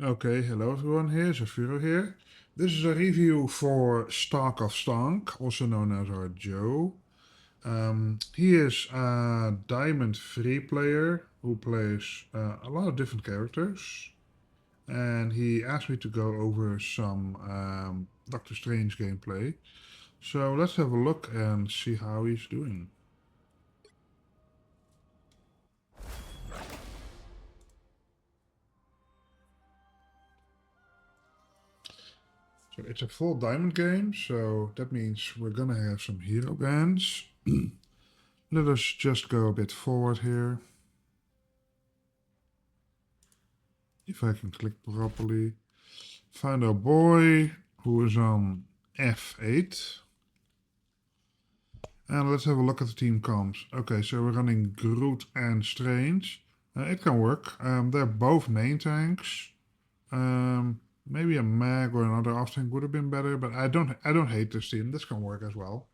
Okay, hello everyone, here Zafiro here. This is a review for Stonk of Stonk, also known as our Joe. He is a Diamond free player who plays a lot of different characters. And he asked me to go over some Doctor Strange gameplay. So let's have a look and see how he's doing. So it's a full diamond game, so that means we're gonna have some hero bands. Let us just go a bit forward here. If I can click properly. Find our boy who is on F8. And let's have a look at the team comps. Okay, so we're running Groot and Strange. It can work. They're both main tanks. Maybe a mag or another off tank would have been better, but I don't hate this team. This can work as well.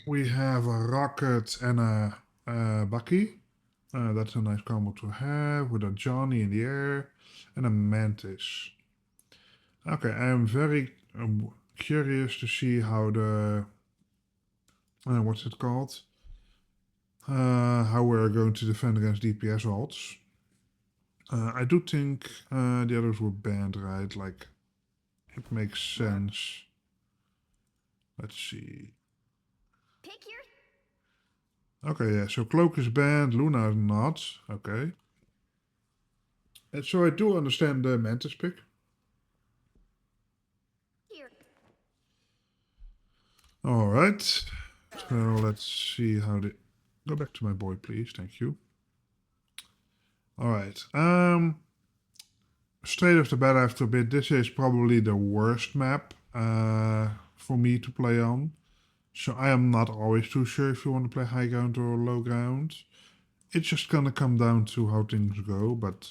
We have a Rocket and a Bucky. That's a nice combo to have with a Johnny in the air and a Mantis. Okay, I'm very curious to see how the what's it called? How we're going to defend against DPS ults. I do think the others were banned, right? Like, it makes sense. Let's see. Pick your... Okay, yeah, so Cloak is banned, Luna is not. Okay. And so I do understand the Mantis pick. Here. Alright. So let's see how the... Go back to my boy, please. Thank you. Alright. Straight off the bat, I have to admit, this is probably the worst map for me to play on. So I am not always too sure if you want to play high ground or low ground. It's just gonna come down to how things go, but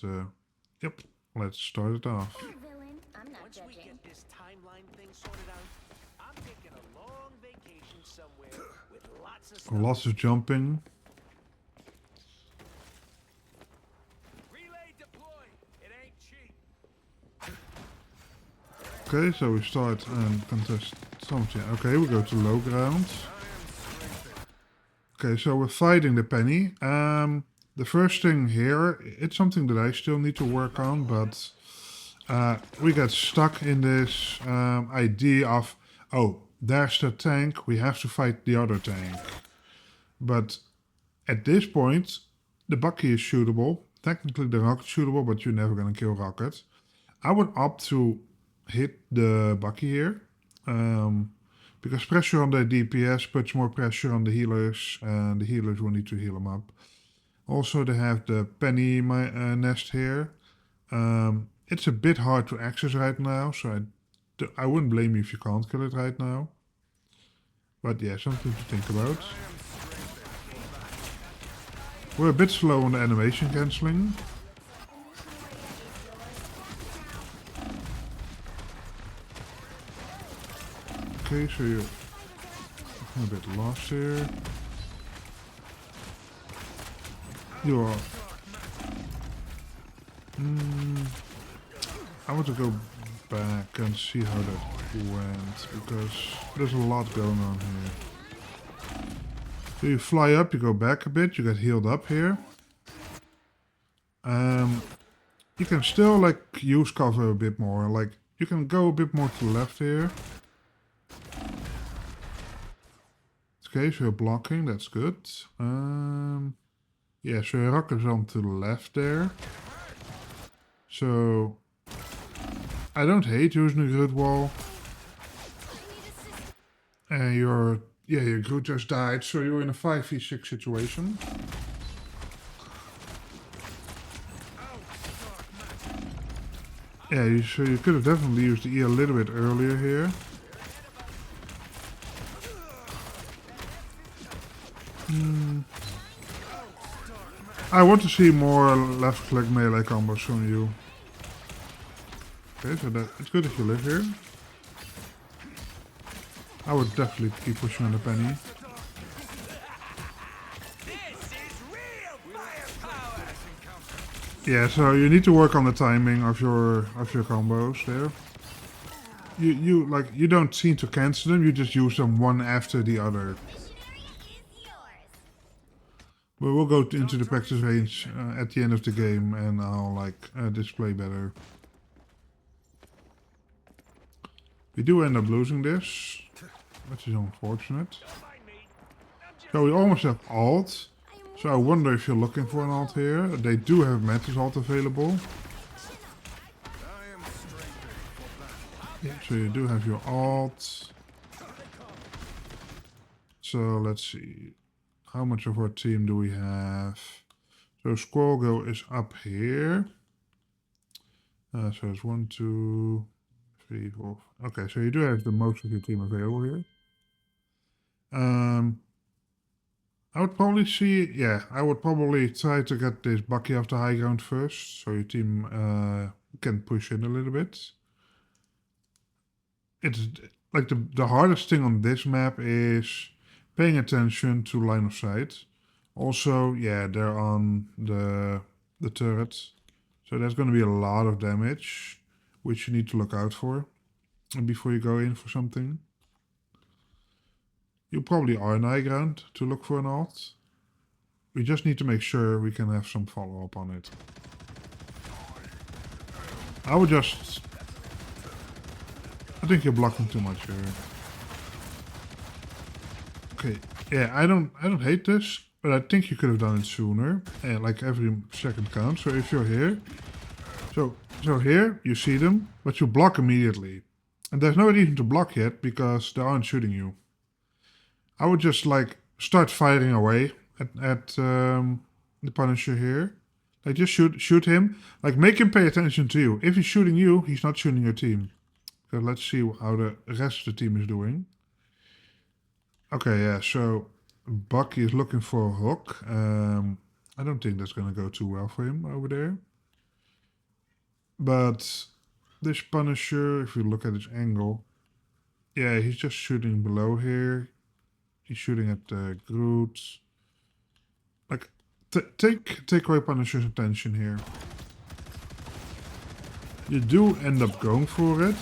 yep, let's start it off. Villain, I'm not Once we judging. get this timeline thing sorted out, I'm taking a long vacation somewhere with lots of stuff. Lots of jumping. Relay deploy. It ain't cheap. Okay, so we start and contest something. Okay, we go to low ground. Okay, so we're fighting the penny. The first thing here, it's something that I still need to work on, but we got stuck in this idea of, oh, there's the tank, we have to fight the other tank. But at this point, the Bucky is shootable. Technically the Rocket's shootable, but you're never gonna kill Rocket. I would opt to hit the Bucky here. Because pressure on the DPS puts more pressure on the healers, and the healers will need to heal them up. Also, they have the penny nest here. It's a bit hard to access right now, so I wouldn't blame you if you can't kill it right now. But yeah, something to think about. We're a bit slow on the animation cancelling. Okay, so you're a bit lost here. You are. I want to go back and see how that went, because there's a lot going on here. So you fly up, you go back a bit, you get healed up here. You can still like use cover a bit more, like you can go a bit more to the left here. Okay, so you're blocking, that's good. Yeah, so your rock is on to the left there. So I don't hate using a grid wall. And your Groot just died, so you're in a 5v6 situation. Yeah, so you could have definitely used the E a little bit earlier here. I want to see more left click melee combos from you. Okay, so it's good if you live here. I would definitely keep pushing on the penny. This is real firepower. Yeah, so you need to work on the timing of your combos there. You don't seem to cancel them, you just use them one after the other. Mission area is yours. But we'll go into the practice range at the end of the game and I'll like display better. We do end up losing this, which is unfortunate. So we almost have alt. So I wonder if you're looking for an alt here. They do have Mantis alt available. Yeah, so you do have your alt. So let's see. How much of our team do we have? So Squirrel is up here. So it's 1, 2, 3, 4. Okay, so you do have the most of your team available here. I would probably see, yeah, I would probably try to get this Bucky off the high ground first, so your team can push in a little bit. It's like the hardest thing on this map is paying attention to line of sight. Also, yeah, they're on the turret, so there's going to be a lot of damage, which you need to look out for before you go in for something. You probably are on high ground to look for an alt. We just need to make sure we can have some follow-up on it. I would just... I think you're blocking too much here. Okay, yeah, I don't hate this, but I think you could have done it sooner. And like every second counts. So if you're here, so here you see them, but you block immediately, and there's no reason to block yet because they aren't shooting you. I would just like start firing away at the Punisher here. Like just shoot him. Like make him pay attention to you. If he's shooting you, he's not shooting your team. So let's see how the rest of the team is doing. Okay, yeah, so Bucky is looking for a hook. I don't think that's going to go too well for him over there. But this Punisher, if you look at his angle, yeah, he's just shooting below here. He's shooting at Groot. Like, take away Punisher's attention here. You do end up going for it.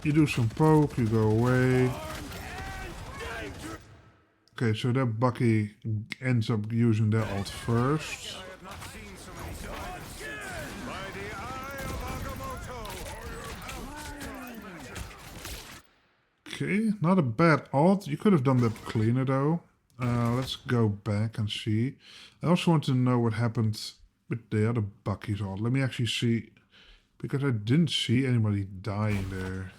You do some poke, you go away. Okay, so that Bucky ends up using their ult first. Okay, not a bad ult. You could have done that cleaner though. Let's go back and see. I also want to know what happened with the other Bucky's ult. Let me actually see, because I didn't see anybody dying there.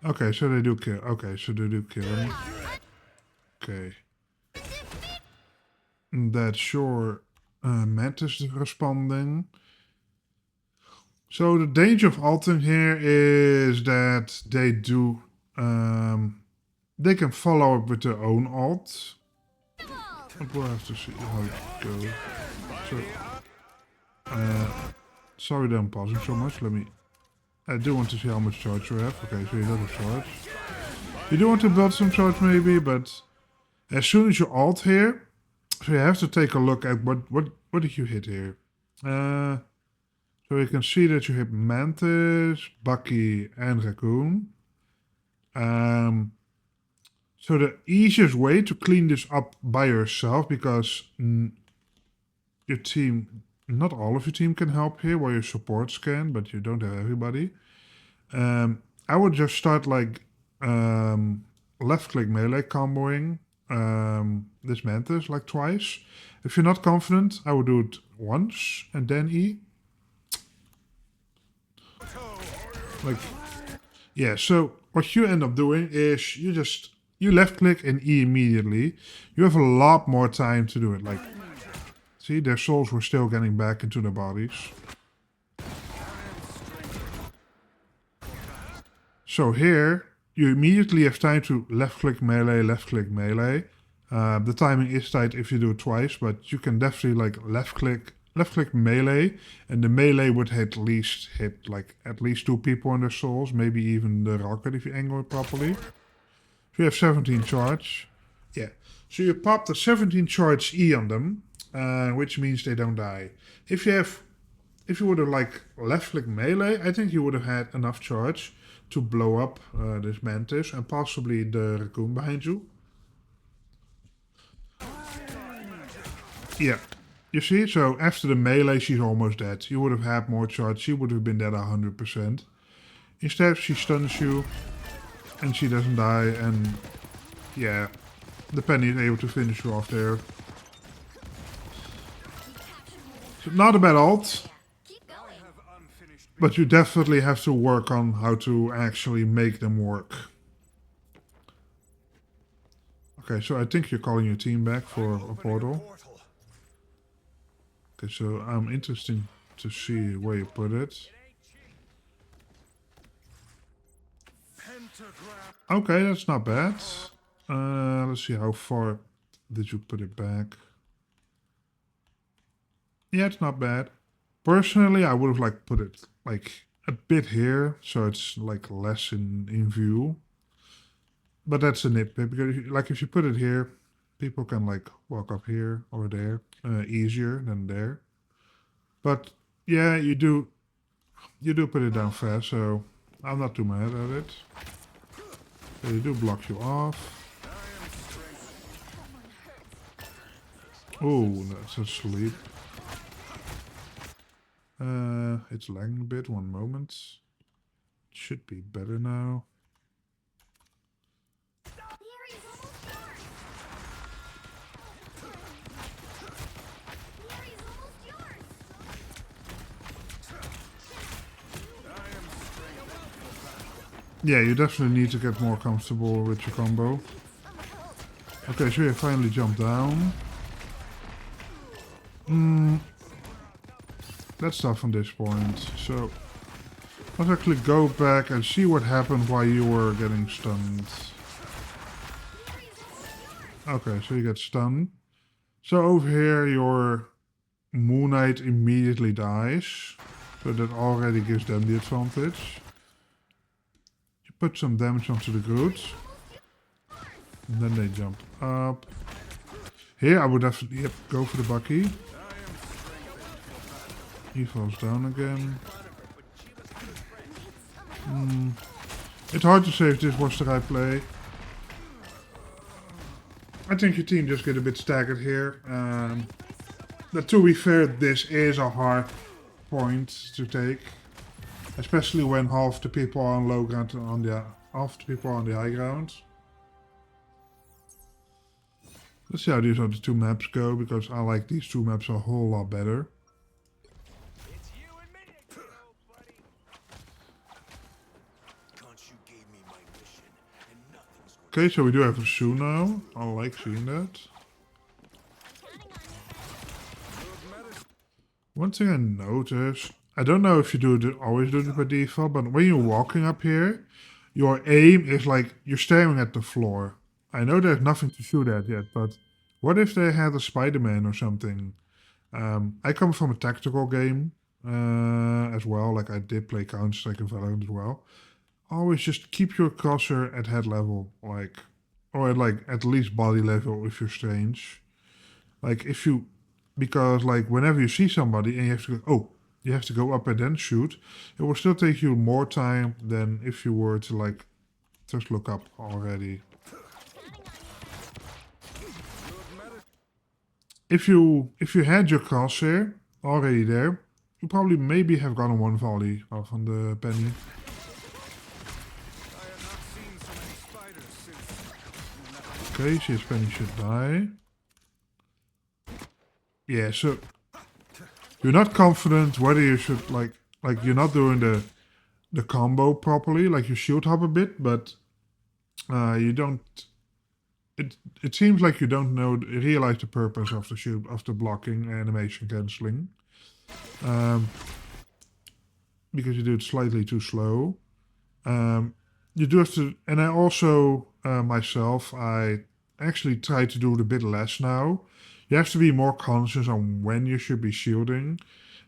Okay, so they do kill. Okay, so they do kill him. Okay. That's sure. Mantis is responding. So the danger of ulting here is that they do, they can follow up with their own ult. But we'll have to see how it goes. So, sorry that I'm pausing so much. I do want to see how much charge you have. Okay, so you don't have charge. You do want to build some charge maybe, but as soon as you ult here, so you have to take a look at what did you hit here. So you can see that you hit Mantis, Bucky, and Raccoon. So the easiest way to clean this up by yourself, because your team, not all of your team can help here, while your supports can, but you don't have everybody. I would just start like left-click melee comboing this Mantis like twice. If you're not confident, I would do it once and then E. Like, yeah, so what you end up doing is you left click and E immediately. You have a lot more time to do it. Like, see, their souls were still getting back into their bodies. So here, you immediately have time to left click melee, left click melee. The timing is tight if you do it twice, but you can definitely like left click melee, and the melee would hit at least 2 people in their souls, maybe even the rocket if you angle it properly. So you have 17 charge. Yeah. So you pop the 17 charge E on them, which means they don't die. If you would have like left click melee, I think you would have had enough charge to blow up this mantis and possibly the raccoon behind you. Yeah. You see, so after the melee, she's almost dead. You would have had more charge. She would have been dead 100%. Instead, she stuns you, and she doesn't die, and yeah, the penny is able to finish you off there. So not a bad ult, Keep going. but you definitely have to work on how to actually make them work. Okay, so I think you're calling your team back for a portal. Okay, so interesting to see where you put it. Okay, that's not bad. Let's see, how far did you put it back? Yeah, it's not bad. Personally, I would have like put it like a bit here, so it's like less in view. But that's a nitpick, because like if you put it here, people can like walk up here or there easier than there. But yeah, you do put it down fast, so I'm not too mad at it. They do block you off. Oh, that's a sleep. It's lagging a bit. One moment. It should be better now. The area's almost yours. The area's almost yours. Yeah, you definitely need to get more comfortable with your combo. Okay, so you finally jump down. That's tough on this point. So let's actually go back and see what happened while you were getting stunned. Okay, so you get stunned. So over here your Moon Knight immediately dies. So that already gives them the advantage. You put some damage onto the Groot. And then they jump up. Here I would definitely go for the Bucky. He falls down again. It's hard to say if this was the right play. I think your team just get a bit staggered here. But to be fair, this is a hard point to take. Especially when half the people are on low ground and half the people are on the high ground. Let's see how these other two maps go, because I like these two maps a whole lot better. It's you and me again, old buddy. Khonshu gave me my mission, and nothing's going Okay, so we do have a Sue now. I like seeing that. One thing I noticed, I don't know if you always do it by default, but when you're walking up here, your aim is like you're staring at the floor. I know there's nothing to shoot at yet, but what if they had a Spider-Man or something? I come from a tactical game as well, like I did play Counter-Strike and Valorant as well. Always just keep your crosshair at head level, like, or at least body level if you're strange. Like if you, because like whenever you see somebody and you have to go, oh, you have to go up and then shoot, it will still take you more time than if you were to like just look up already. If you had your crosshair already there, you probably maybe have gotten one volley off on the penny. Okay, so his penny should die. Yeah, so you're not confident whether you should like you're not doing the combo properly, like you shield hop a bit, but you don't. It seems like you don't realize the purpose of the shield, of the blocking animation cancelling, because you do it slightly too slow. You do have to, and I also myself, I actually try to do it a bit less now. You have to be more conscious on when you should be shielding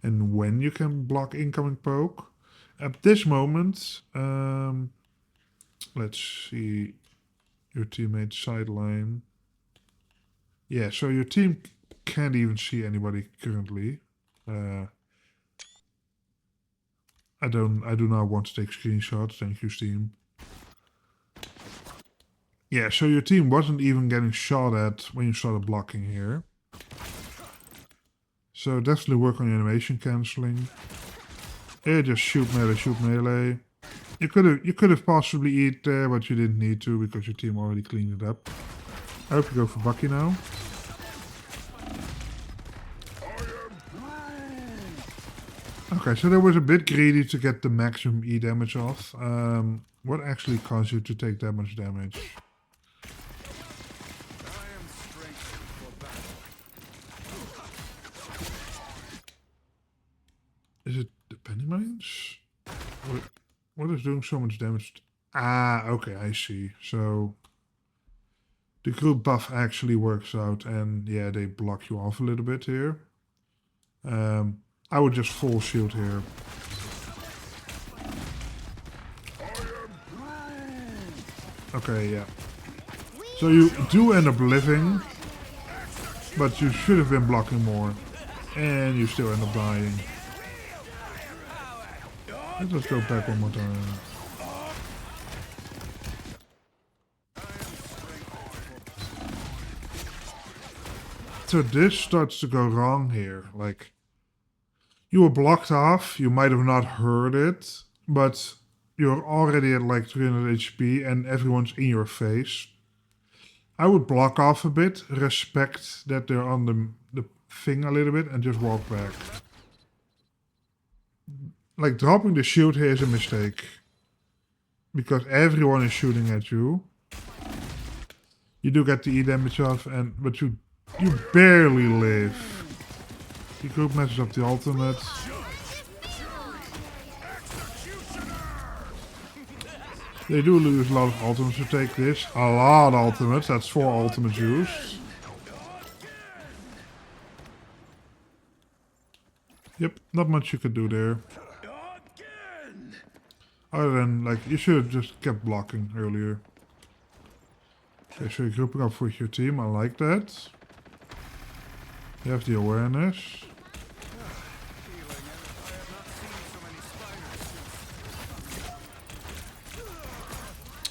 and when you can block incoming poke. At this moment, let's see. Your teammate's sideline. Yeah, so your team can't even see anybody currently. I do not want to take screenshots. Thank you, Steam. Yeah, so your team wasn't even getting shot at when you started blocking here. So definitely work on your animation cancelling. Yeah, just shoot melee. You could have possibly eat there, but you didn't need to because your team already cleaned it up. I hope you go for Bucky now. Okay, so that was a bit greedy to get the maximum E damage off. What actually caused you to take that much damage? Is it the penny mines? What is doing so much damage? Ah, okay, I see. So the group buff actually works out, and yeah, they block you off a little bit here. I would just full shield here. Okay, yeah. So you do end up living, but you should have been blocking more, and you still end up dying. Let's go back one more time. So this starts to go wrong here. Like, you were blocked off, you might have not heard it, but you're already at like 300 HP and everyone's in your face. I would block off a bit, respect that they're on the thing a little bit, and just walk back. Like, dropping the shield here is a mistake. Because everyone is shooting at you. You do get the E damage off, but you barely live. The group messes up the ultimate. They do lose a lot of ultimates to take this. A lot of ultimates. That's 4 ultimates used. Yep, not much you could do there. Other than, like, you should have just kept blocking earlier. Okay, so you're grouping up with your team. I like that. You have the awareness.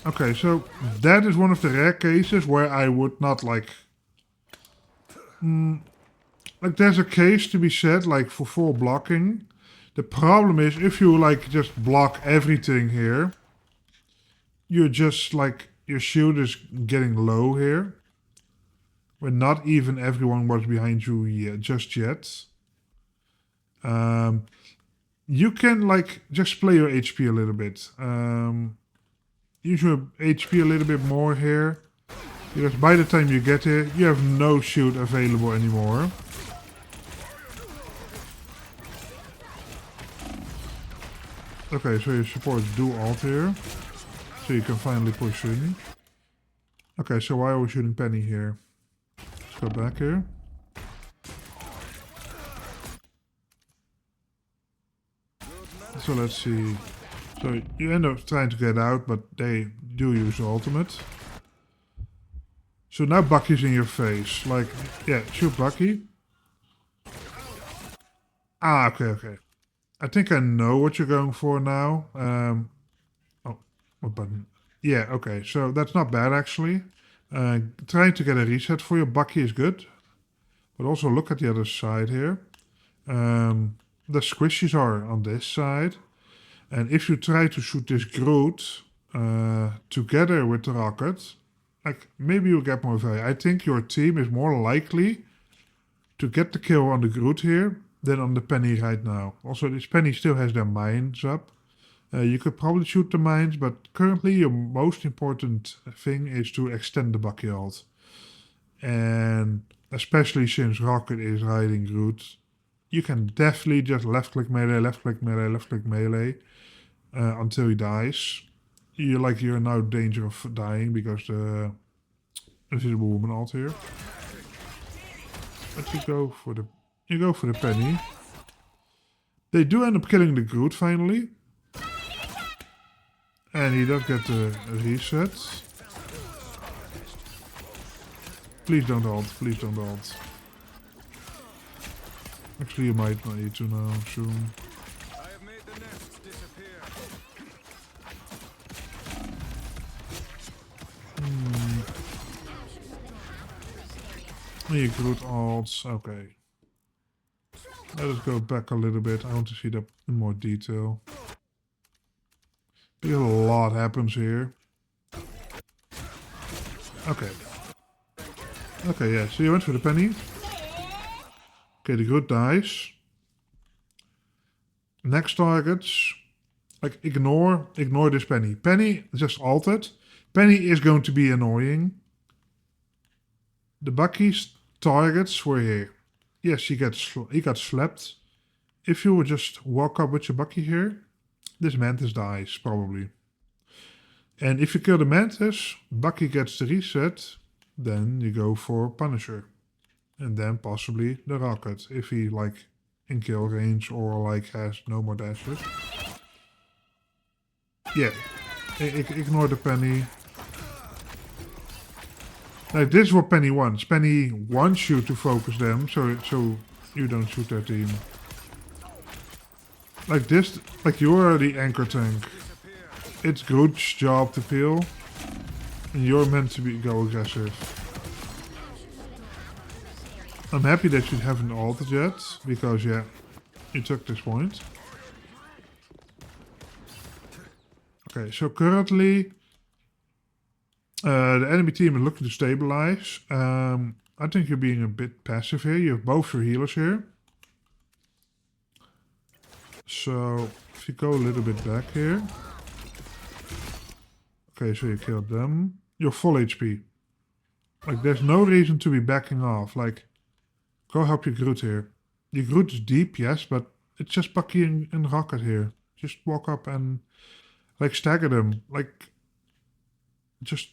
Okay, so that is one of the rare cases where I would not like... like, there's a case to be said, like, for full blocking. The problem is, if you, like, just block everything here, you're just, like, your shield is getting low here. When not even everyone was behind you yet, just yet. You can, like, just play your HP a little bit. Use your HP a little bit more here. Because by the time you get here, you have no shield available anymore. Okay, so your supports do ult here. So you can finally push in. Okay, so why are we shooting Penny here? Let's go back here. So let's see. So you end up trying to get out, but they do use the ultimate. So now Bucky's in your face. Like, yeah, shoot Bucky. Ah, okay. I think I know what you're going for now. Oh, what button? Yeah, okay. So that's not bad, actually. Trying to get a reset for your Bucky is good. But also look at the other side here. The squishies are on this side. And if you try to shoot this Groot together with the rocket, like, maybe you'll get more value. I think your team is more likely to get the kill on the Groot here than on the Penny right now. Also, this Penny still has their mines up. You could probably shoot the mines, but currently your most important thing is to extend the Bucky ult. And especially since Rocket is riding Groot, you can definitely just left-click melee, left-click melee, left-click melee until he dies. You're in no danger of dying because the Invisible Woman ult here. But you go for the Penny. They do end up killing the Groot finally. And he does get the reset. Please don't ult. Please don't ult. Actually, you might need to now soon. I have made the nests disappear. You good ults. Okay. Let us go back a little bit. I want to see that in more detail. Because a lot happens here. Okay. Okay, yeah. So you went for the penny. Okay, the good dies. Next targets. Like, ignore this penny. Penny just altered. Penny is going to be annoying. The Bucky's targets were here. Yes, he got slapped. If you would just walk up with your Bucky here, this Mantis dies, probably. And if you kill the Mantis, Bucky gets the reset, then you go for Punisher. And then possibly the Rocket, if he, like, in kill range or, like, has no more dashes. Yeah, ignore the penny. Like, this is what Penny wants. Penny wants you to focus them, so you don't shoot their team. Like this, like you're the anchor tank. It's Groot's job to kill, and you're meant to go aggressive. I'm happy that you haven't ulted yet, because yeah, you took this point. Okay, so currently the enemy team is looking to stabilize. I think you're being a bit passive here. You have both your healers here. So if you go a little bit back here. Okay, so you killed them. You're full HP. Like, there's no reason to be backing off. Like, go help your Groot here. Your Groot is deep, yes, but it's just Bucky and Rocket here. Just walk up and, like, stagger them. Like, just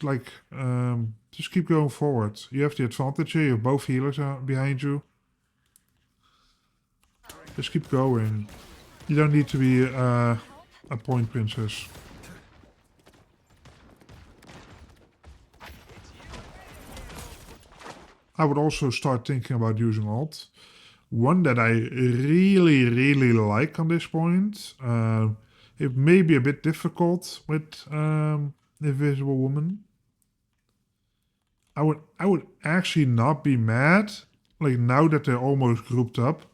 keep going forward. You have the advantage here. You have both healers behind you. Just keep going. You don't need to be a point princess. I would also start thinking about using ult. One that I really like on this point. It may be a bit difficult with Invisible Woman. I would actually not be mad. Like, now that they're almost grouped up,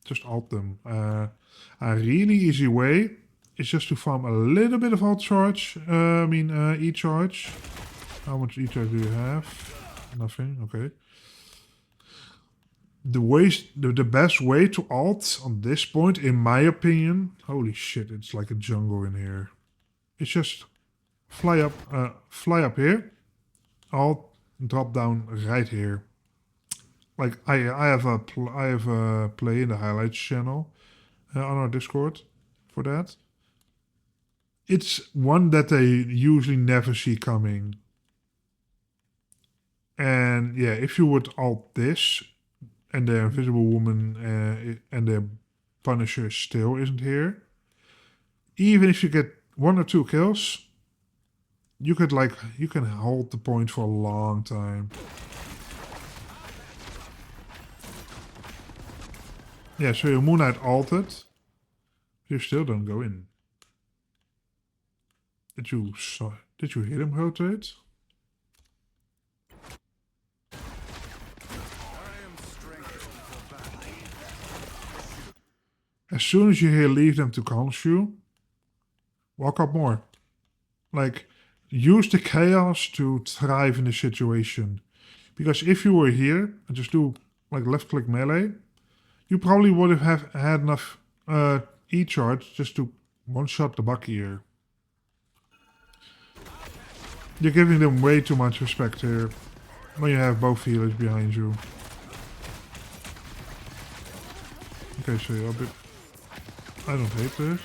just ult them. A really easy way is just to farm a little bit of ult charge. E-charge. How much E-charge do you have? Nothing. Okay. The best way to ult on this point, in my opinion, holy shit, it's like a jungle in here. It's just fly up here, ult, drop down right here. Like I have a play in the highlights channel on our Discord for that. It's one that they usually never see coming. And yeah, if you would ult this, and the Invisible Woman and the Punisher still isn't here, even if you get 1 or 2 kills, you can hold the point for a long time. Yeah, so your Moon Knight ulted, you still don't go in. Did you hit him rotate? As soon as you hear leave them to Khonshu, walk up more. Like, use the chaos to thrive in the situation. Because if you were here and just do like left click melee, you probably would have had enough E-charge just to one-shot the Bucky here. You're giving them way too much respect here when you have both healers behind you. Okay, so you're a bit... I don't hate this.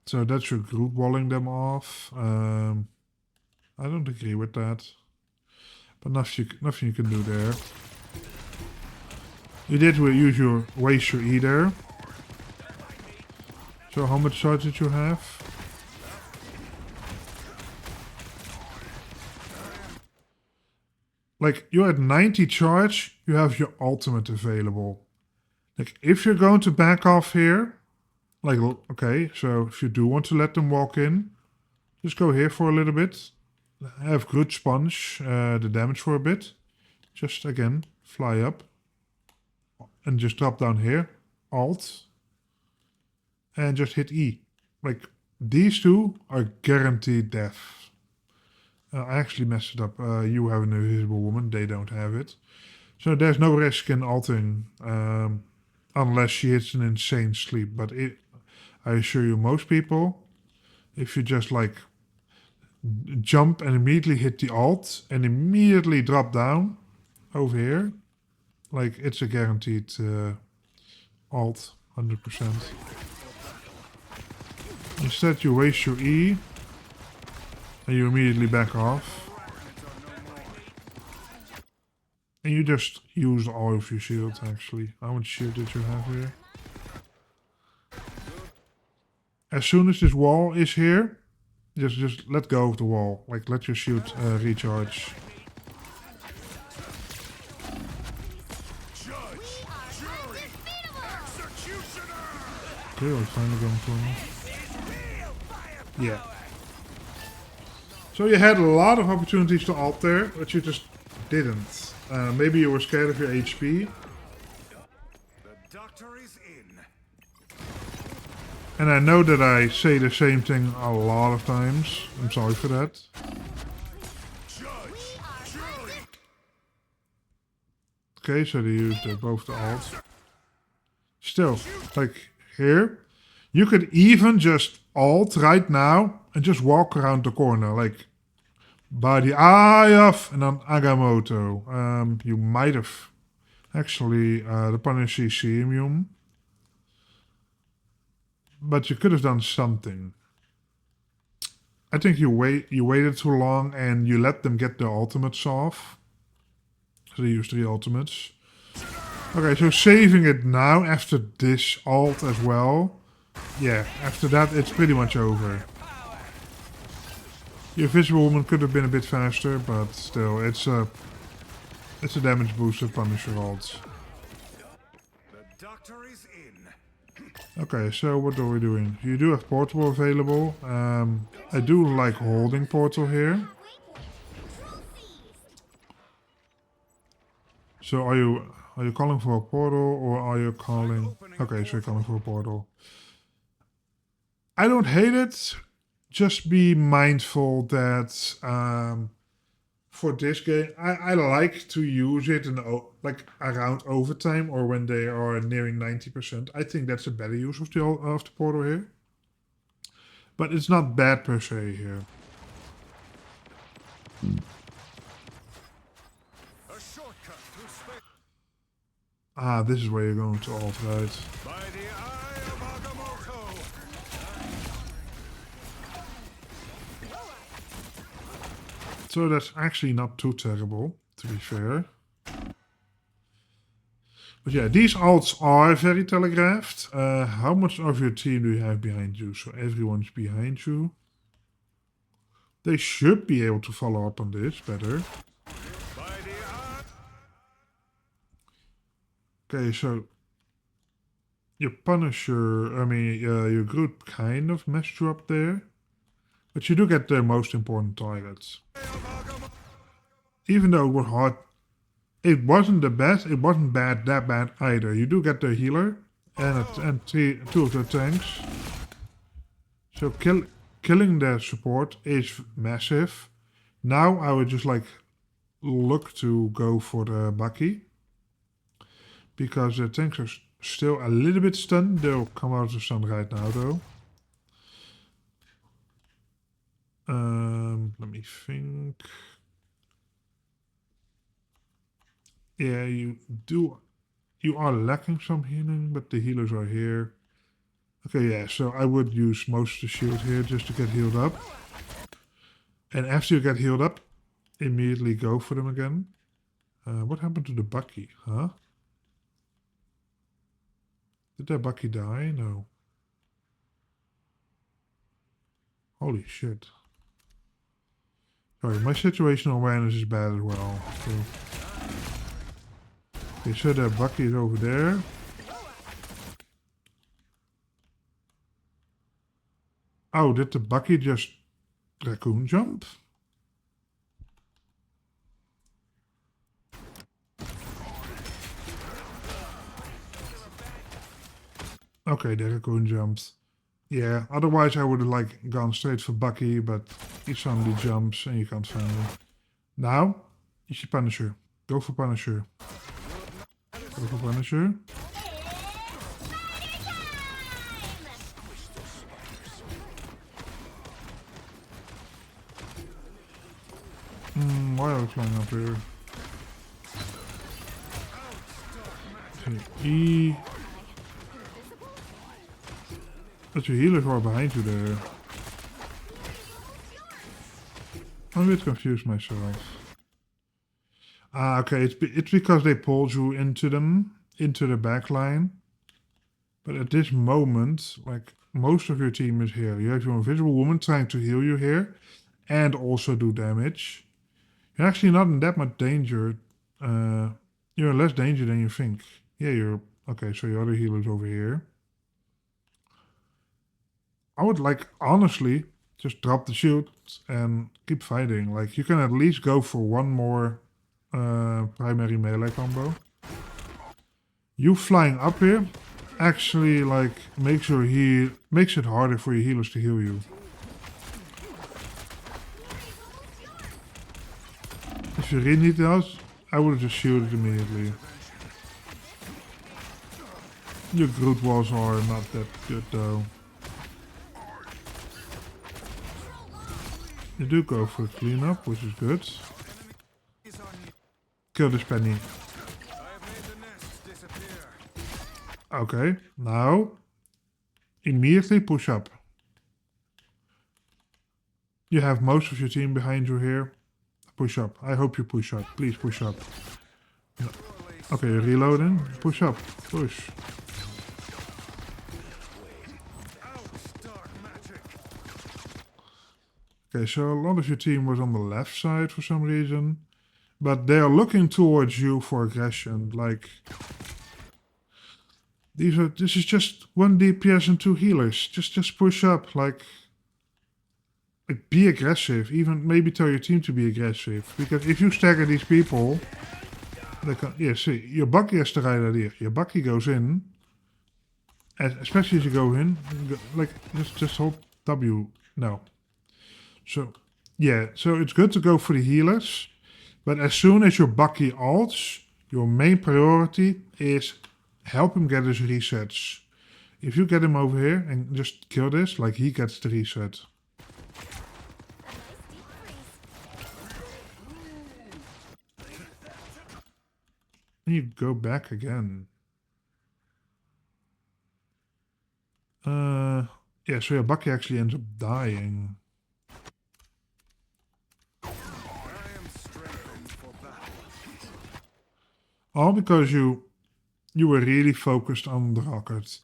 So that's your group walling them off. I don't agree with that. But nothing you can do there. You did waste your E there. So how much charge did you have? Like, you're at 90 charge, you have your ultimate available. Like, if you're going to back off here, like, okay, so if you do want to let them walk in, just go here for a little bit. Have good sponge the damage for a bit. Just, again, fly up. And just drop down here. Alt. And just hit E. Like, these two are guaranteed death. I actually messed it up. You have an invisible woman. They don't have it. So there's no risk in alting. Unless she hits an insane sleep. But I assure you, most people, if you just like jump and immediately hit the alt and immediately drop down over here, like it's a guaranteed alt, 100%. Instead you waste your E and you immediately back off. And you just use all of your shields actually. How much shield did you have here? As soon as this wall is here, just let go of the wall. Like let your shield recharge. Okay, we're finally going for me. Yeah. So you had a lot of opportunities to alt there, but you just didn't. Maybe you were scared of your HP. The doctor is in. And I know that I say the same thing a lot of times. I'm sorry for that. Okay, so they used both the alt. Still, like here, you could even just alt right now and just walk around the corner, like by the eye of and then Agamotto. You might have actually the Punisher immune, but you could have done something. I think you waited too long and you let them get their ultimates off. So they used 3 ultimates. Okay, so saving it now after this ult as well. Yeah, after that it's pretty much over. Your Invisible Woman could have been a bit faster, but still, it's a damage booster Punisher ult. The doctor is in. Okay, so what are we doing? You do have portal available. I do like holding portal here. So are you calling for a portal or are you calling? Okay, so you're calling for a portal. I don't hate it. Just be mindful that for this game, I like to use it in like around overtime or when they are nearing 90%. I think that's a better use of the portal here. But it's not bad per se here. A shortcut through space. Ah, this is where you're going to alt, right? By the eye of Agamotto. So that's actually not too terrible, to be fair. But yeah, these alts are very telegraphed. How much of your team do you have behind you? So everyone's behind you. They should be able to follow up on this better. By the eye. Okay, so your Punisher, your group kind of messed you up there. But you do get the most important targets. Even though it was hard, it wasn't the best, it wasn't that bad either. You do get the healer and 2 of the tanks. So killing the support is massive. Now I would just like look to go for the Bucky. Because the tanks are still a little bit stunned. They'll come out of the stun right now though. Let me think. Yeah, you are lacking some healing, but the healers are here. Okay, yeah, so I would use most of the shield here just to get healed up. And after you get healed up, immediately go for them again. What happened to the Bucky, huh? Did that Bucky die? No. Holy shit. Sorry, my situational awareness is bad as well. So, okay, so the Bucky is over there. Oh, did the Bucky just raccoon jump? Okay, the raccoon jumped. Yeah, otherwise I would have like gone straight for Bucky, but he suddenly jumps and you can't find him. Now, you should Punisher. Go for Punisher. Go for Punisher. Why are we flying up here? Okay, E. But your healers are behind you there. I'm a bit confused myself. Ah, okay, it's because they pulled you into the back line. But at this moment, like, most of your team is here. You have your invisible woman trying to heal you here and also do damage. You're actually not in that much danger. You're in less danger than you think. Yeah, you're... Okay, so your other healer's over here. I would, like, honestly, just drop the shield and keep fighting. Like, you can at least go for one more primary melee combo. You flying up here actually, like, makes it harder for your healers to heal you. If you really need else, I would have just shielded immediately. Your Groot walls are not that good though. You do go for cleanup, which is good. Kill this Penny. Okay, now immediately push up. You have most of your team behind you here. Push up. I hope you push up. Please push up. No. Okay, you're reloading. Push up. Push. Okay, so a lot of your team was on the left side for some reason. But they are looking towards you for aggression. Like, this is just 1 DPS and 2 healers. Just push up. Like, be aggressive. Even maybe tell your team to be aggressive. Because if you stagger these people, they can, yeah, see, your Bucky has the right idea. Your Bucky goes in, especially as you go in, like, just hold W. No. So, yeah, so it's good to go for the healers. But as soon as your Bucky ults, your main priority is help him get his resets. If you get him over here and just kill this, like, he gets the reset. And you go back again. Yeah, so your Bucky actually ends up dying. All because you were really focused on the rocket.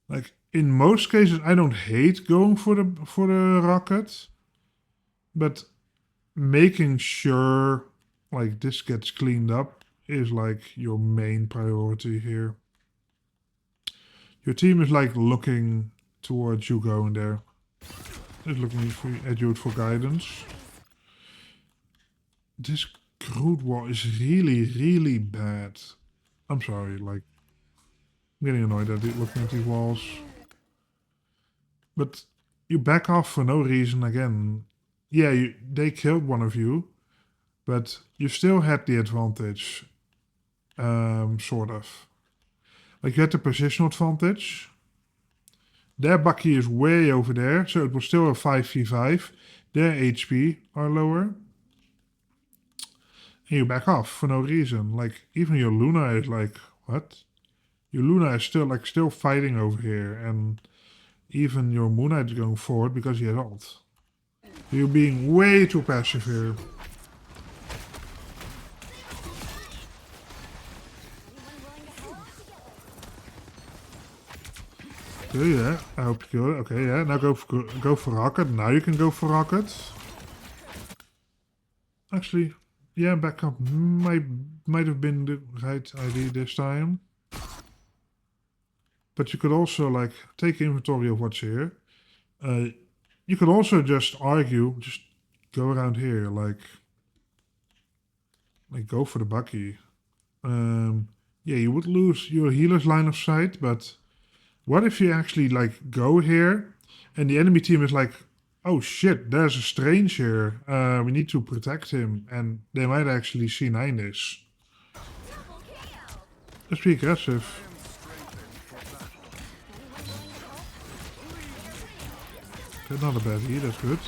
Like, in most cases, I don't hate going for the rocket, but making sure, like, this gets cleaned up is, like, your main priority here. Your team is, like, looking towards you going there. Just looking at you for guidance. This Groot wall is really, really bad. I'm sorry, like, I'm getting annoyed at it looking at these walls. But you back off for no reason again. Yeah, they killed one of you, but you still had the advantage. Sort of. Like, you had the positional advantage. Their Bucky is way over there, so it was still a 5v5. Their HP are lower. And you back off for no reason. Like, even your Luna is like, what? Your Luna is still fighting over here. And even your Moon Knight is going forward because he has ult. You're being way too passive here. Okay, yeah. I hope you kill it. Okay, yeah. Now go for rocket. Now you can go for rocket. Actually, yeah, backup might have been the right idea this time. But you could also like take inventory of what's here. You could also just argue, just go around here, like go for the Bucky. Yeah, you would lose your healer's line of sight, but what if you actually like go here and the enemy team is like, oh shit, there's a strange here. We need to protect him, and they might actually C9 this. Double KO. Just be aggressive. Okay, not a bad E, that's good.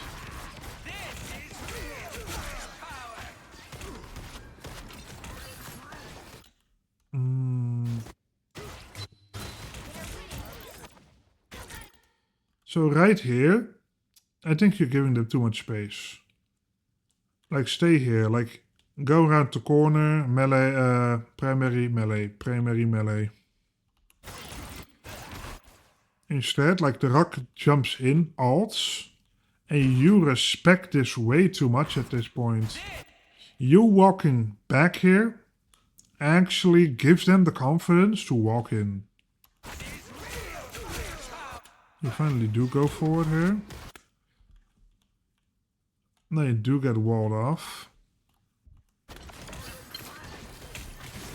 So right here, I think you're giving them too much space. Like stay here, like go around the corner, melee, primary, melee, primary, melee. Instead, like the rocket jumps in, alts, and you respect this way too much at this point. You walking back here actually gives them the confidence to walk in. You finally do go forward here. Now you do get walled off.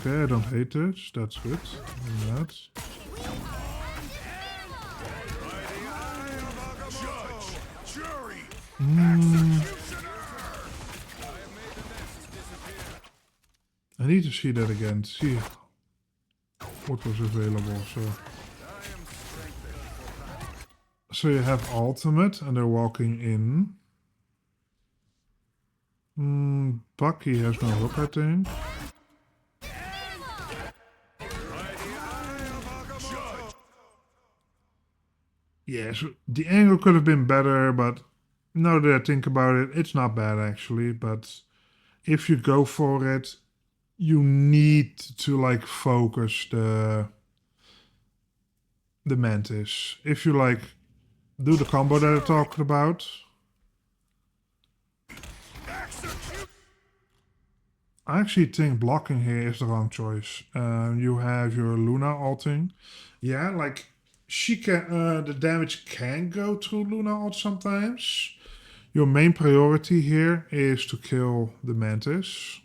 Okay, I don't hate this. That's good. And that. I need to see that again to see what was available. So you have ultimate and they're walking in. Bucky has no hook, I think. Yes, the angle could have been better, but now that I think about it, it's not bad actually. But if you go for it, you need to like focus the mantis. If you like do the combo that I talked about. I actually think blocking here is the wrong choice. You have your Luna ulting. Yeah, like she can the damage can go through Luna ult sometimes. Your main priority here is to kill the mantis.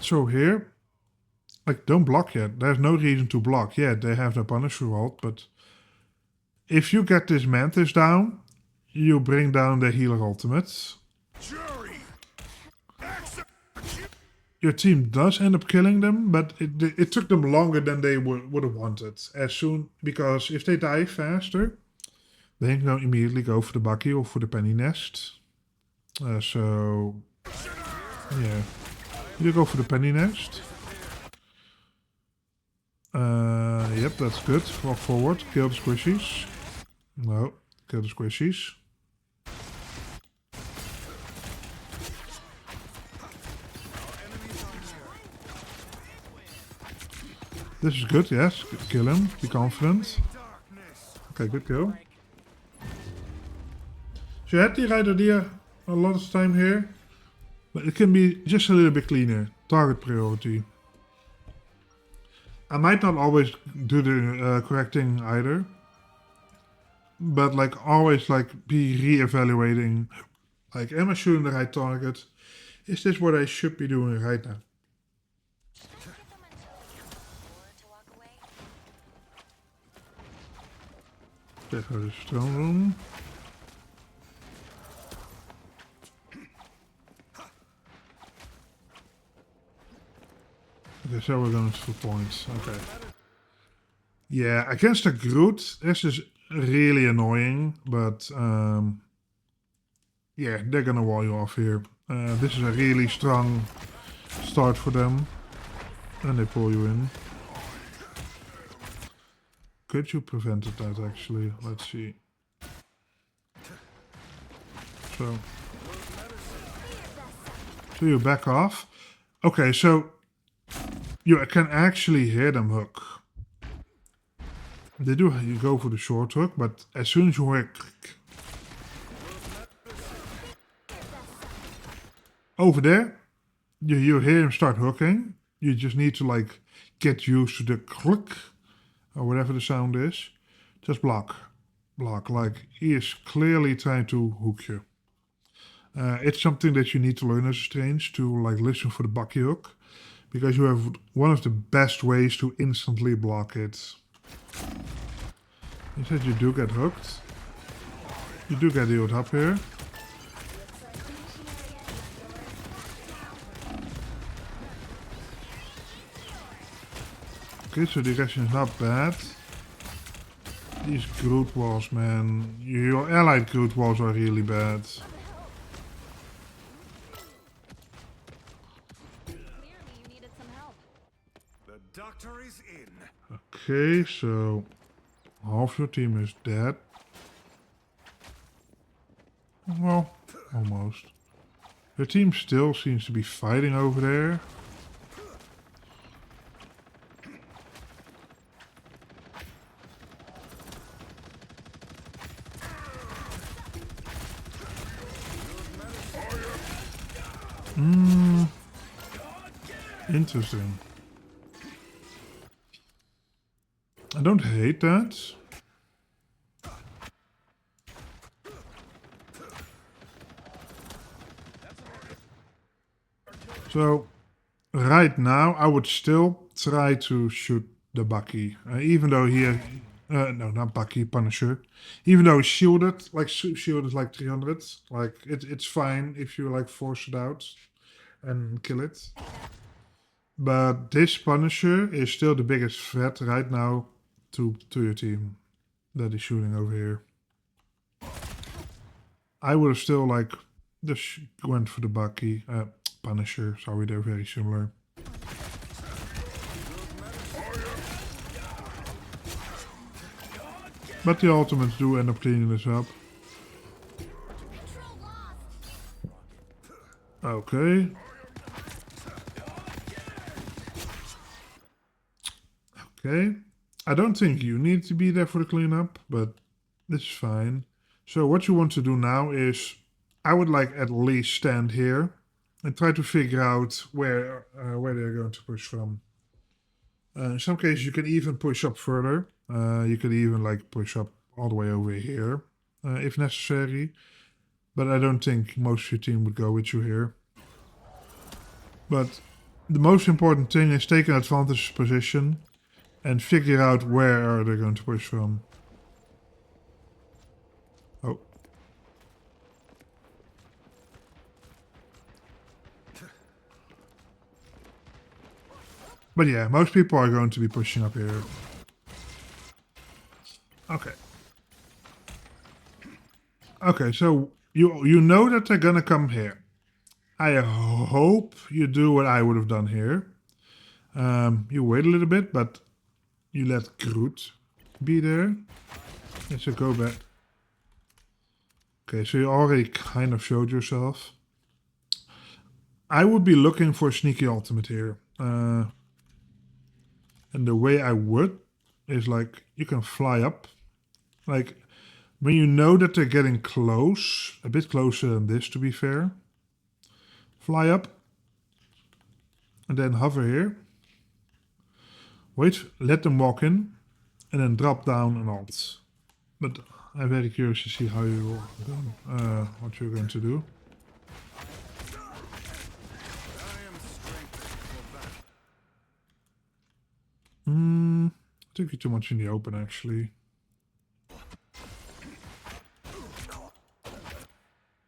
So here, like don't block yet. There's no reason to block. Yeah, they have the Punisher ult, but if you get this mantis down, you bring down the healer ultimate. Your team does end up killing them, but it took them longer than they would have wanted. Because if they die faster, they can immediately go for the Bucky or for the Penny Nest. So, yeah. You go for the Penny Nest. Yep, that's good. Walk forward, kill the squishies. No, kill the squishies. This is good, yes. Kill him, be confident. Okay, good kill. So you had the right idea a lot of time here. But it can be just a little bit cleaner. Target priority. I might not always do the correct thing either. But like always like be re-evaluating. Like, am I shooting the right target? Is this what I should be doing right now? Check out the strong room. Okay, so we're going for points. Okay. Yeah, against the Groot, this is really annoying, but yeah, they're gonna wall you off here. This is a really strong start for them. And they pull you in. Could you prevented that actually? Let's see. So, So you back off. Okay, so you can actually hear them hook. They do you go for the short hook, but as soon as you hear over there, you hear him start hooking. You just need to like get used to the click or whatever the sound is. Just block. Like he is clearly trying to hook you. It's something that you need to learn as a strange to like listen for the bucky hook, because you have one of the best ways to instantly block it. Instead you do get hooked. You do get healed up here. Okay, so the aggression is not bad. These Groot walls, man. Your allied Groot walls are really bad. Clearly you needed some help. The doctor is in. Okay, so half your team is dead. Well, almost. Your team still seems to be fighting over there. Interesting. I don't hate that. So, right now, I would still try to shoot the Bucky. Even though he... no, not Bucky, Punisher. Even though he's shielded, like shielded like 300. Like, it's fine if you like force it out and kill it. But this Punisher is still the biggest threat right now to your team that is shooting over here. I would have still like just went for the Bucky, Punisher. Sorry, they're very similar. But the ultimates do end up cleaning this up. Control lost. Okay. Okay. I don't think you need to be there for the cleanup, but this is fine. So what you want to do now is, I would like at least stand here and try to figure out where they're going to push from. In some cases you can even push up further. You could even like push up all the way over here if necessary. But I don't think most of your team would go with you here. But the most important thing is take an advantage position and figure out where they're going to push from. Oh. But yeah, most people are going to be pushing up here. Okay. Okay, so you know that they're gonna come here. I hope you do what I would have done here. You wait a little bit, but you let Groot be there. And so go back. Okay, so you already kind of showed yourself. I would be looking for a sneaky ultimate here. And the way I would is like, you can fly up. Like, when you know that they're getting close, a bit closer than this to be fair. Fly up. And then hover here. Wait, let them walk in. And then drop down and alt. But I'm very curious to see how you will do, what you're going to do. I think you're too much in the open actually.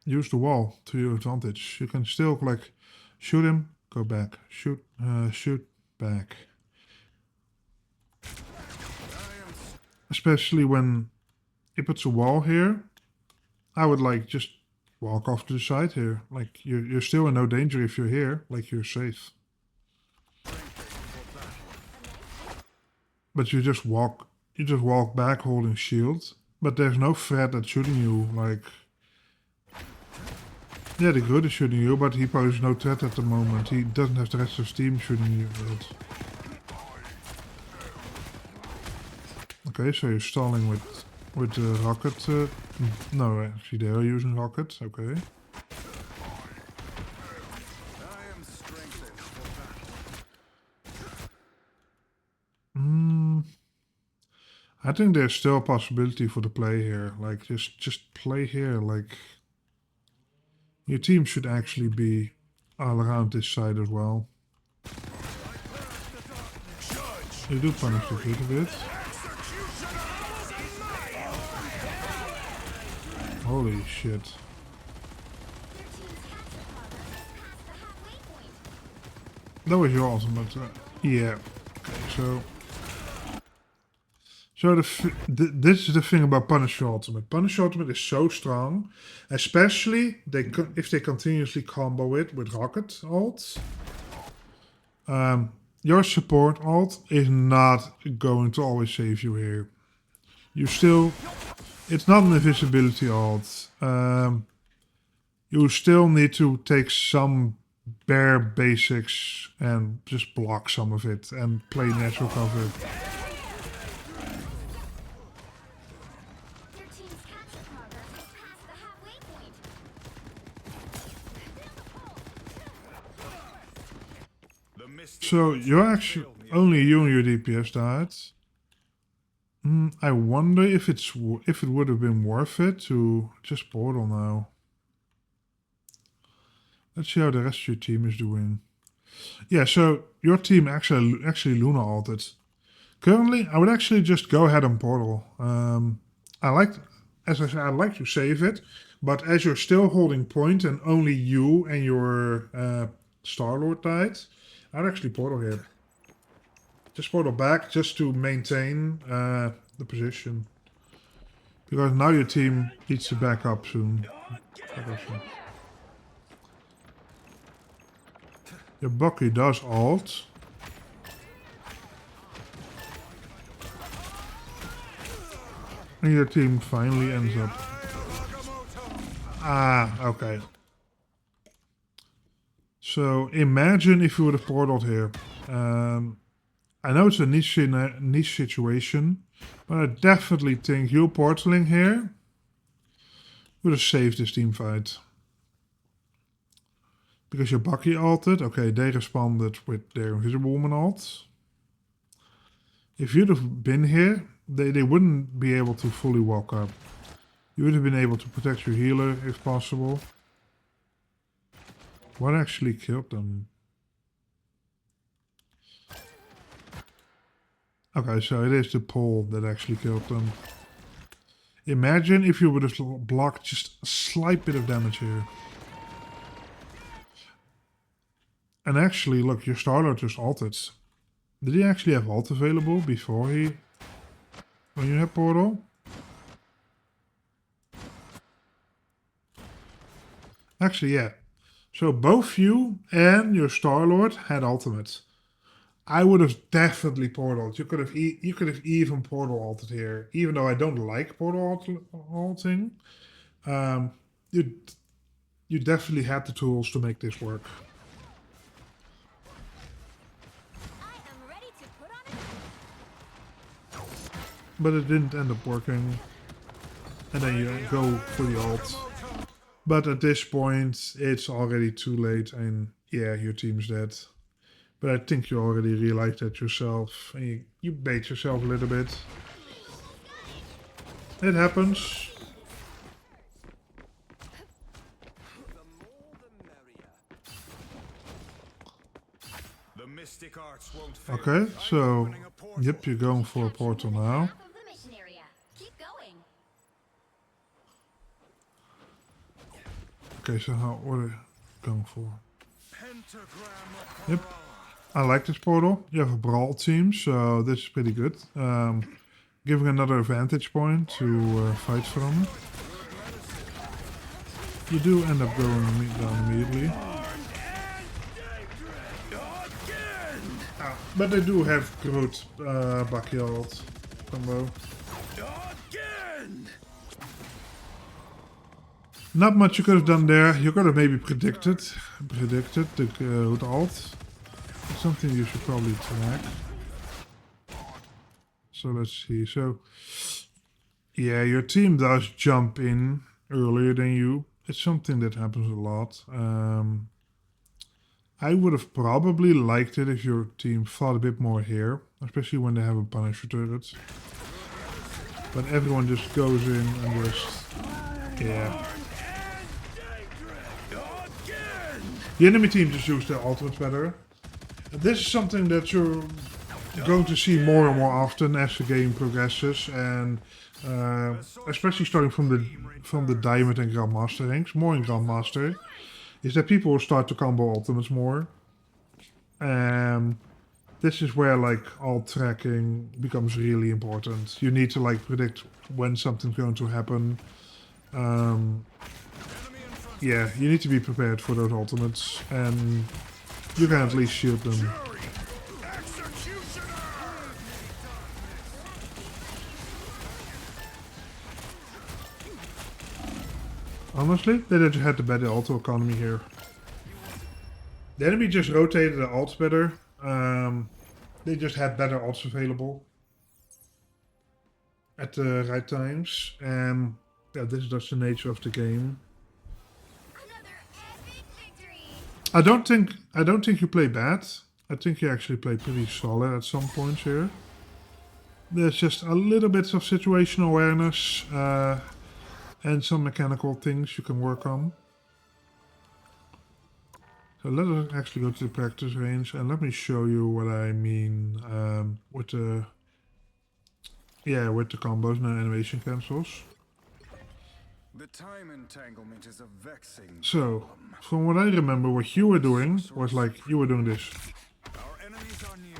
Use the wall to your advantage. You can still like shoot him, go back, shoot back. Especially when he puts a wall here, I would like just walk off to the side here. Like you're still in no danger if you're here. Like you're safe. But you just walk back holding shield. But there's no threat that's shooting you. Like Yeah, the Groot is shooting you, but he poses no threat at the moment. He doesn't have the rest of his team shooting you. Okay, so you're stalling with the rocket. No, actually they are using rockets. Okay. I am strengthened for battle. I think there's still a possibility for the play here. Like just play here. Like your team should actually be all around this side as well. You do punish the Groot a bit. Holy shit. That was your ultimate. Yeah. Okay, so this is the thing about Punish Your Ultimate. Punish Your Ultimate is so strong, especially if they continuously combo it with Rocket ults. Your support ult is not going to always save you here. It's not an invisibility ult. You still need to take some bare basics and just block some of it and play natural cover. Your team's capture progress has passed the halfway point. The mystic So you're actually only you and your DPS died. I wonder if it would have been worth it to just portal now. Let's see how the rest of your team is doing. Yeah, so your team actually Luna ulted. Currently, I would actually just go ahead and portal. As I said, I'd like to save it, but as you're still holding point and only you and your Star-Lord died, I'd actually portal here. Just portal back just to maintain the position. Because now your team needs to back up soon. Your Bucky does ult. And your team finally ends up. Ah, okay. So imagine if you would have portaled here. I know it's a niche situation, but I definitely think you portaling here would have saved this team fight. Because your Bucky ulted, okay, they responded with their Invisible Woman ult. If you'd have been here, they wouldn't be able to fully walk up. You would have been able to protect your healer if possible. What actually killed them? Okay, so it is the pole that actually killed them. Imagine if you would have blocked just a slight bit of damage here. And actually, look, your Star-Lord just ulted. Did he actually have ult available before when you had portal? Actually, yeah. So both you and your Star-Lord had ultimate. I would have definitely portaled. You could have even portal ulted here. Even though I don't like portal ulting, you definitely had the tools to make this work. I am ready to put on it. But it didn't end up working. And then you go for the ult. But at this point, it's already too late, and yeah, your team's dead. But I think you already realized that yourself, and you bait yourself a little bit. It happens. The more the merrier. The mystic arts won't fail. Okay, so Opening a portal. yep, you're going for a portal now. Top of the mission area. Keep going. Okay, so what are you going for? Pentagram of Yep. power. I like this portal. You have a brawl team, so this is pretty good. Giving another advantage point to fight from. You do end up going down immediately. But they do have good Bucky ult combo. Not much you could have done there. You could have maybe predicted the hood alt. It's something you should probably track. So let's see. So yeah, your team does jump in earlier than you. It's something that happens a lot. I would have probably liked it if your team fought a bit more here, especially when they have a Punisher turret. But everyone just goes in and just, yeah. The enemy team just used their ultimates better. This is something that you're going to see more and more often as the game progresses, and especially starting from the Diamond and Grandmaster ranks, more in Grandmaster, is that people will start to combo ultimates more. And this is where like alt tracking becomes really important. You need to like predict when something's going to happen. Yeah, you need to be prepared for those ultimates, and you can at least shield them. Honestly, they just had the better auto economy here. The enemy just rotated the ults better. They just had better ults available at the right times. And yeah, this is just the nature of the game. Another epic victory. I don't think you play bad. I think you actually play pretty solid at some points here. There's just a little bit of situational awareness and some mechanical things you can work on. So let us actually go to the practice range and let me show you what I mean with the combos and animation cancels. The time entanglement is a vexing. So, from what I remember, what you were doing was like you were doing this. Our enemies are near.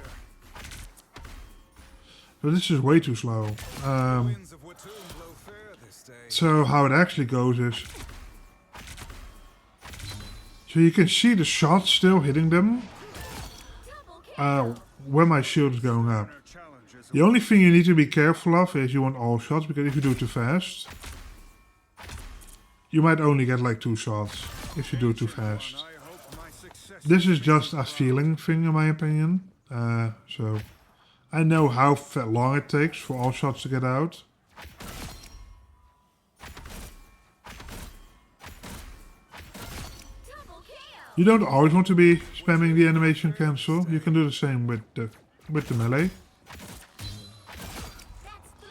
So this is way too slow. Winds of Watum blow fair this day. So how it actually goes is, so you can see the shots still hitting them when my shield is going up. Challenges The only thing you need to be careful of is you want all shots, because if you do it too fast, you might only get like 2 shots if you do it too fast. I hope my success. This is just a feeling thing in my opinion. So I know how long it takes for all shots to get out. Double kill. You don't always want to be spamming the animation cancel. You can do the same with the melee. That's 3.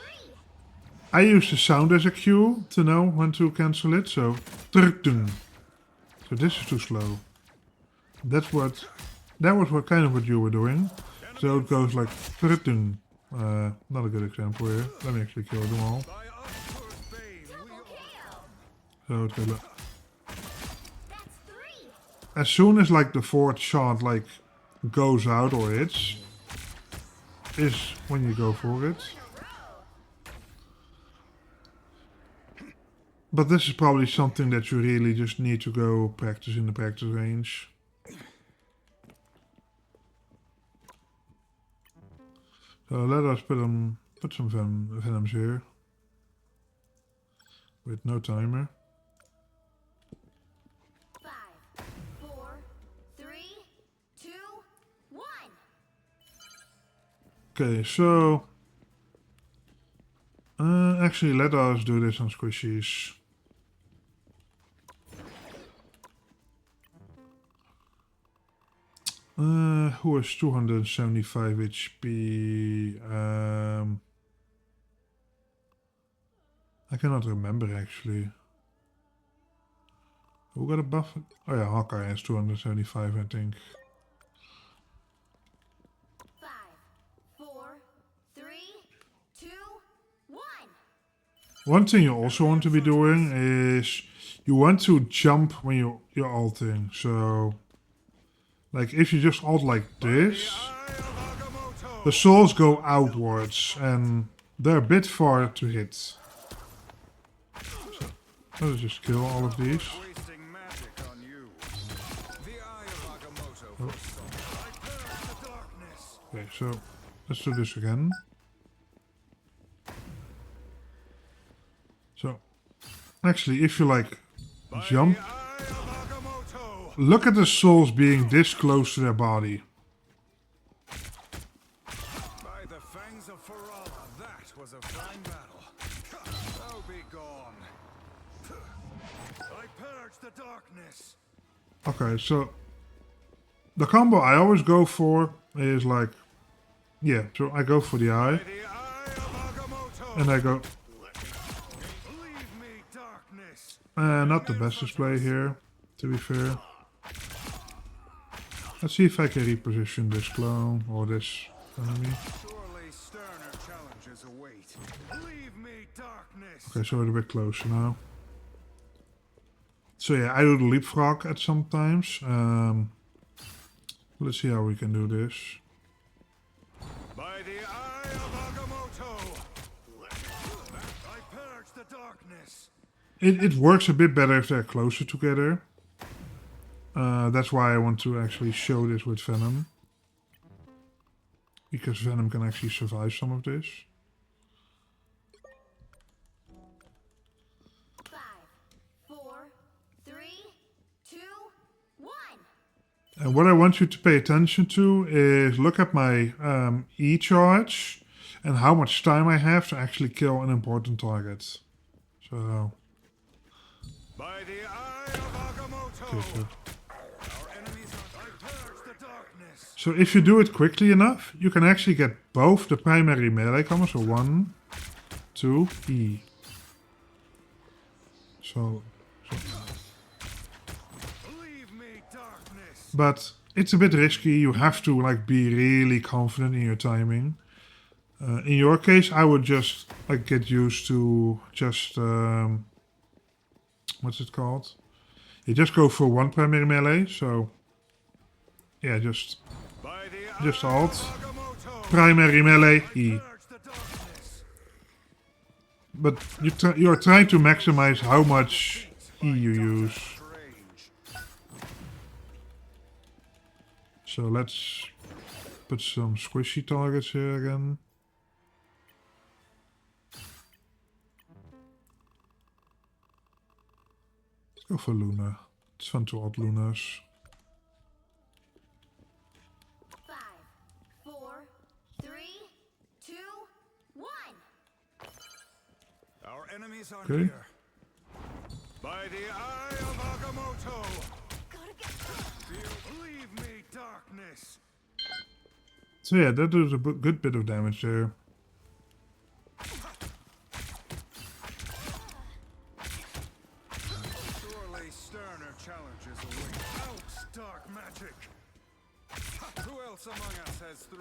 I use the sound as a cue to know when to cancel it. So, trrrtun. So this is too slow. That was kind of what you were doing. So it goes like trrrtun. Not a good example here. Let me actually kill them all. By Upward Bane, Double kill. So it's gonna, That's 3. as soon as like the 4th shot like goes out or hits, is when you go for it. But this is probably something that you really just need to go practice in the practice range. So let us put some venoms here with no timer. 5, 4, 3, 2, 1. Okay, so actually let us do this on squishies. Who has 275 HP? I cannot remember actually. Who got a buff? Oh yeah, Hawkeye has 275, I think. 5, 4, 3, 2, 1. One thing you also want to be doing is you want to jump when you're ulting. So, like if you just ult like this, the souls go outwards and they're a bit far to hit. So let's just kill all of these. wasting magic on you. The Eye of Agamotto. I perish the darkness. Okay, so let's do this again. So, actually, if you like jump. The eye of Agamotto. Look at the souls being this close to their body. By the fangs of Farala, that was a fine battle. Oh, be gone. I purge the darkness. Okay, so the combo I always go for is like, yeah, so I go for the eye, The eye of Agamotto. and I go, Leave me, darkness. not the best display here, to be fair. Let's see if I can reposition this clone or this enemy. Surely sterner challenges await. Leave me, darkness. Okay, so we're a bit closer now. So yeah, I do the leapfrog at some times. Let's see how we can do this. By the eye of Agamotto. I purge the darkness. It works a bit better if they're closer together. That's why I want to actually show this with Venom. Because Venom can actually survive some of this. 5, 4, 3, 2, 1. And what I want you to pay attention to is look at my E charge and how much time I have to actually kill an important target. So, By the eye of Agamotto. okay, so Our enemies are. I purge the darkness. So if you do it quickly enough, you can actually get both the primary melee combos. So 1, 2, E. So, Leave me, darkness. but it's a bit risky. You have to like be really confident in your timing. In your case, I would just like get used to just what's it called? You just go for one primary melee. So yeah, just By the just eye alt, of Agamotto. primary melee, E. Purge the darkness. But you're trying to maximize how much E you use. Strange. So let's put some squishy targets here again. Let's go for Luna. It's fun to alt Lunas. 5, 4, 3, 2, 1. Our enemies are Okay. near. By the eye of Agamotto. Gotta get Leave me, darkness. So yeah, that does a good bit of damage there. Surely sterner challenges await. Out, dark magic. Who else among us has 3?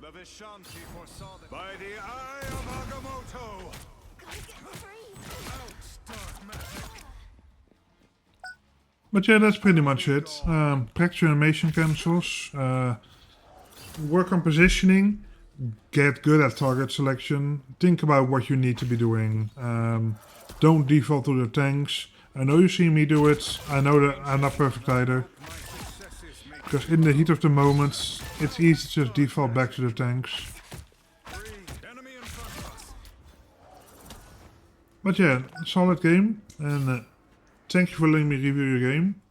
The Vishanti foresaw that. By the eye of Agamotto. gotta get free. Out, dark magic. But yeah, that's pretty much it. Practice your animation cancels. Work on positioning. Get good at target selection. Think about what you need to be doing. Don't default to the tanks. I know you see me do it. I know that I'm not perfect either. My successes make Because in the heat of the moment, it's easy to just default back to the tanks. 3. Enemy in front of us. But yeah, solid game. And thank you for letting me review your game.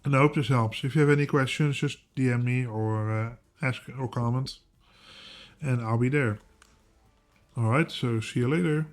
And I hope this helps. If you have any questions, just DM me or ask or comment. And I'll be there. Alright, so see you later.